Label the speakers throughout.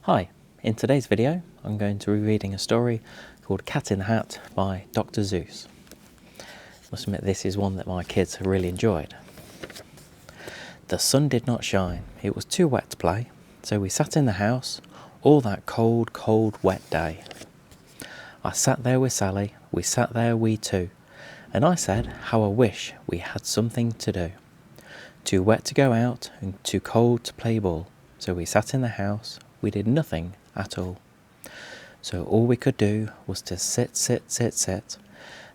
Speaker 1: Hi, in today's video I'm going to be reading a story called Cat in the Hat by Dr Seuss. I must admit this is one that my kids have really enjoyed. The sun did not shine, it was too wet to play, so we sat in the house all that cold, cold, wet day. I sat there with Sally, we sat there we two, and I said how I wish we had something to do. Too wet to go out and too cold to play ball, so we sat in the house. We did nothing at all. So all we could do was to sit,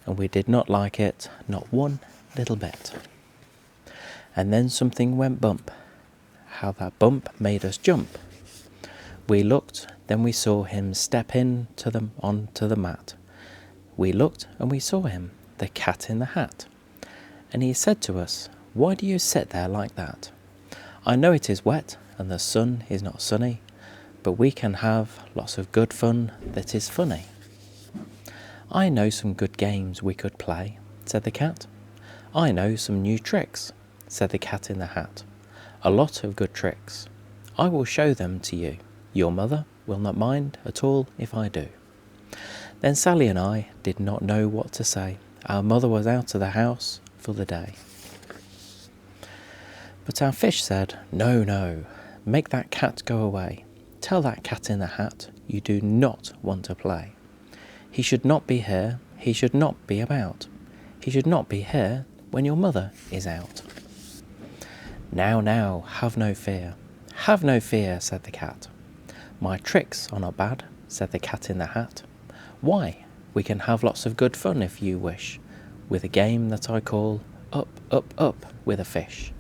Speaker 1: and we did not like it, not one little bit. And then something went bump. How that bump made us jump. We looked, then we saw him step onto the mat. We looked and we saw him, the cat in the hat. And he said to us, "Why do you sit there like that? I know it is wet and the sun is not sunny, but we can have lots of good fun that is funny." "I know some good games we could play," said the cat. "I know some new tricks," said the cat in the hat. "A lot of good tricks. I will show them to you. Your mother will not mind at all if I do." Then Sally and I did not know what to say. Our mother was out of the house for the day. But our fish said, "No, no, make that cat go away. Tell that cat in the hat you do not want to play. He should not be here, he should not be about. He should not be here when your mother is out." "Now, now, have no fear. Have no fear," said the cat. "My tricks are not bad," said the cat in the hat. "Why, we can have lots of good fun if you wish, with a game that I call Up, Up, Up with a Fish."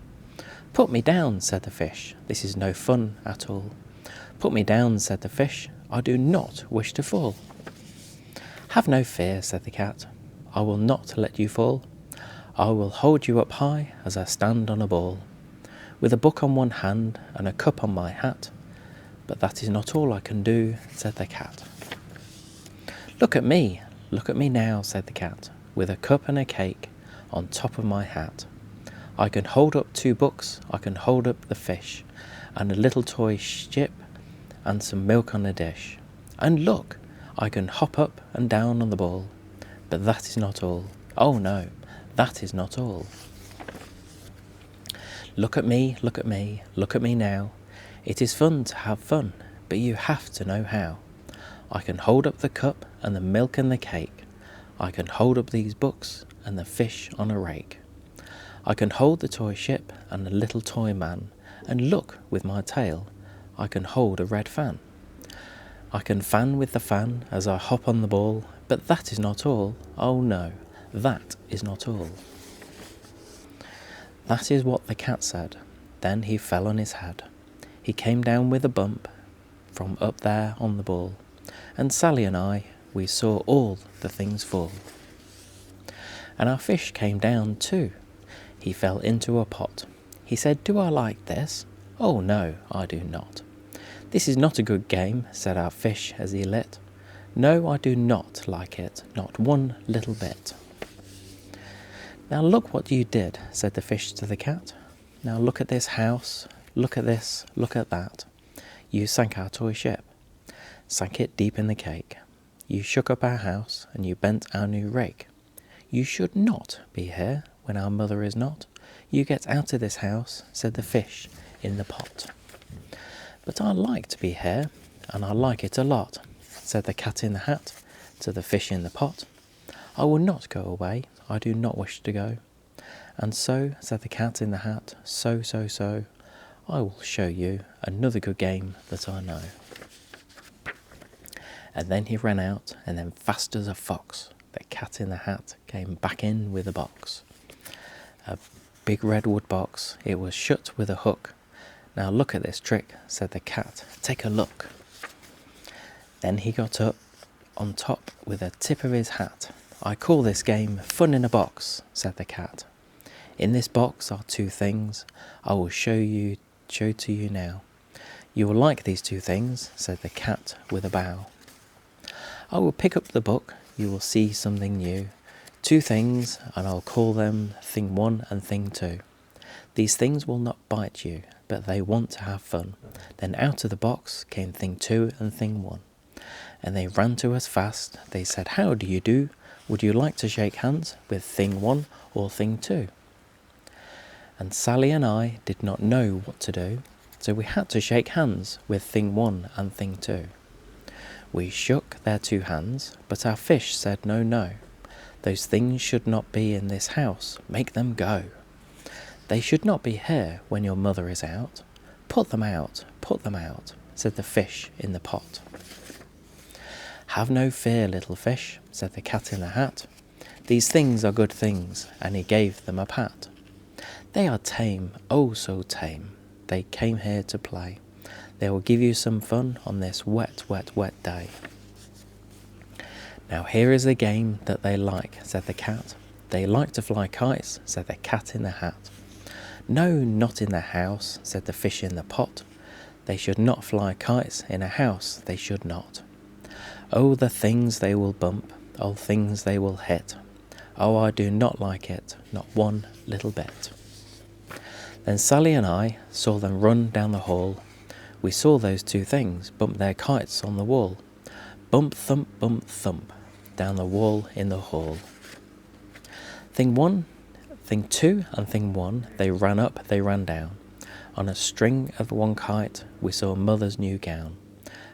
Speaker 1: "Put me down," said the fish. "This is no fun at all." "Put me down," said the fish. "I do not wish to fall." "Have no fear," said the cat. "I will not let you fall. I will hold you up high as I stand on a ball, with a book on one hand and a cup on my hat. But that is not all I can do," said the cat. Look at me now," said the cat, "with a cup and a cake on top of my hat. I can hold up 2 books, I can hold up the fish, and a little toy ship, and some milk on a dish. And look, I can hop up and down on the ball. But that is not all. Oh no, that is not all. Look at me, look at me, look at me now. It is fun to have fun, but you have to know how. I can hold up the cup and the milk and the cake. I can hold up these books and the fish on a rake. I can hold the toy ship and the little toy man, and look, with my tail, I can hold a red fan. I can fan with the fan as I hop on the ball, but that is not all. Oh no, that is not all." That is what the cat said. Then he fell on his head. He came down with a bump from up there on the ball, and Sally and I, we saw all the things fall. And our fish came down too. He fell into a pot. He said, "Do I like this? Oh no, I do not. This is not a good game," said our fish as he lit. "No, I do not like it, not one little bit." "Now look what you did," said the fish to the cat. "Now look at this house, look at this, look at that. You sank our toy ship, sank it deep in the cake. You shook up our house and you bent our new rake. You should not be here when our mother is not. You get out of this house," said the fish in the pot. "But I like to be here, and I like it a lot," said the cat in the hat to the fish in the pot. "I will not go away, I do not wish to go. And so," said the cat in the hat, so, "I will show you another good game that I know." And then he ran out, and then fast as a fox, the cat in the hat came back in with a box. A big redwood box, it was shut with a hook. "Now look at this trick," said the cat, "take a look." Then he got up on top with the tip of his hat. "I call this game Fun in a Box," said the cat. "In this box are 2 things I will show to you now. You will like these 2 things," said the cat with a bow. "I will pick up the book, you will see something new. 2 things, and I'll call them Thing 1 and Thing 2. These things will not bite you, but they want to have fun. Then out of the box came thing 2 and thing 1. And they ran to us fast. They said, "How do you do? Would you like to shake hands with thing 1 or thing 2? And Sally and I did not know what to do, so we had to shake hands with thing 1 and thing 2. We shook their 2 hands, but our fish said no, no. Those things should not be in this house. Make them go. They should not be here when your mother is out. Put them out, said the fish in the pot. Have no fear, little fish, said the cat in the hat. These things are good things, and he gave them a pat. They are tame, oh so tame. They came here to play. They will give you some fun on this wet, wet, wet day. Now here is a game that they like, said the cat. They like to fly kites, said the cat in the hat. No, not in the house, said the fish in the pot. They should not fly kites in a house, they should not. Oh, the things they will bump, oh, things they will hit. Oh, I do not like it, not one little bit. Then Sally and I saw them run down the hall. We saw those 2 things bump their kites on the wall. Bump, thump, down the wall in the hall. Thing 2 and thing 1, they ran up, they ran down. On a string of one kite, we saw mother's new gown.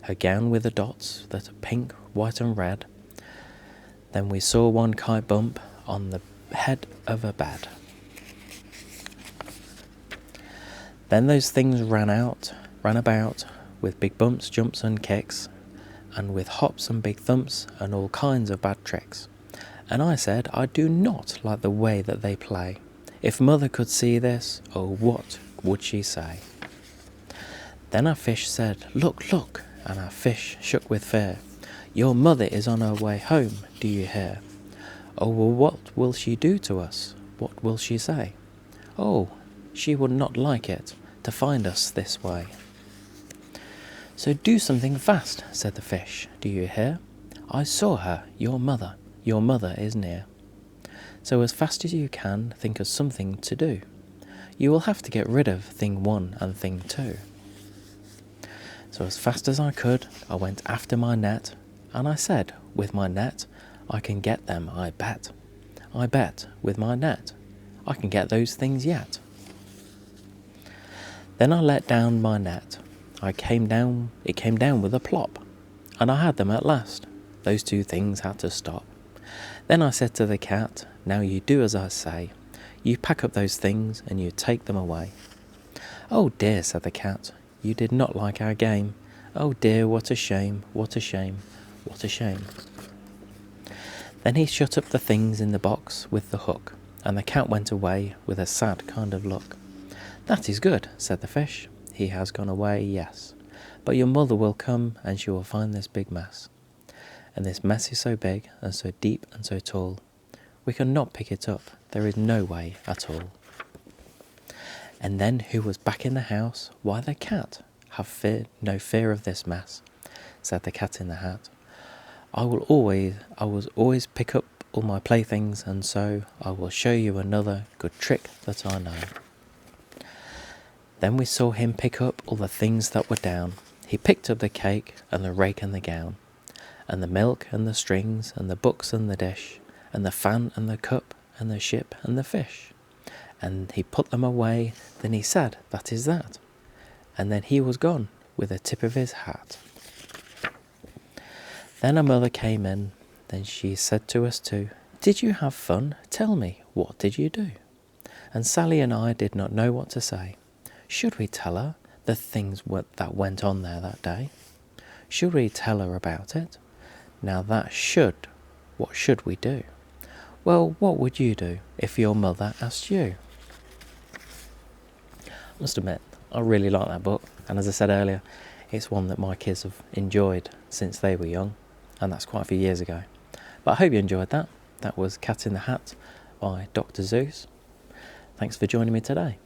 Speaker 1: Her gown with the dots that are pink, white and red. Then we saw one kite bump on the head of a bed. Then those things ran about, with big bumps, jumps and kicks, and with hops and big thumps and all kinds of bad tricks. And I said, I do not like the way that they play. If mother could see this, oh, what would she say? Then our fish said, look, look, and our fish shook with fear. Your mother is on her way home, do you hear? Oh, well, what will she do to us? What will she say? Oh, she would not like it to find us this way. So do something fast, said the fish, do you hear? I saw her, your mother is near. So as fast as you can, think of something to do. You will have to get rid of thing 1 and thing 2. So as fast as I could, I went after my net, and I said, with my net, I can get them, I bet. I bet, with my net, I can get those things yet. Then I let down my net. It came down with a plop, and I had them at last. Those 2 things had to stop. Then I said to the cat, now you do as I say. You pack up those things and you take them away. Oh dear, said the cat, you did not like our game. Oh dear, what a shame, what a shame, what a shame. Then he shut up the things in the box with the hook, and the cat went away with a sad kind of look. That is good, said the fish. He has gone away, yes. But your mother will come and she will find this big mess. And this mess is so big and so deep and so tall. We cannot pick it up. There is no way at all. And then who was back in the house? Why, the cat. Have no fear of this mess, said the cat in the hat. I will always pick up all my playthings, and so I will show you another good trick that I know. Then we saw him pick up all the things that were down. He picked up the cake and the rake and the gown, and the milk and the strings and the books and the dish, and the fan and the cup and the ship and the fish. And he put them away, then he said, that is that. And then he was gone with a tip of his hat. Then our mother came in, then she said to us 2, did you have fun? Tell me, what did you do? And Sally and I did not know what to say. Should we tell her the things that went on there that day? Should we tell her about it? Now what should we do? Well, what would you do if your mother asked you? I must admit, I really like that book, and as I said earlier, it's one that my kids have enjoyed since they were young, and that's quite a few years ago. But I hope you enjoyed that. That was Cat in the Hat by Dr Seuss. Thanks for joining me today.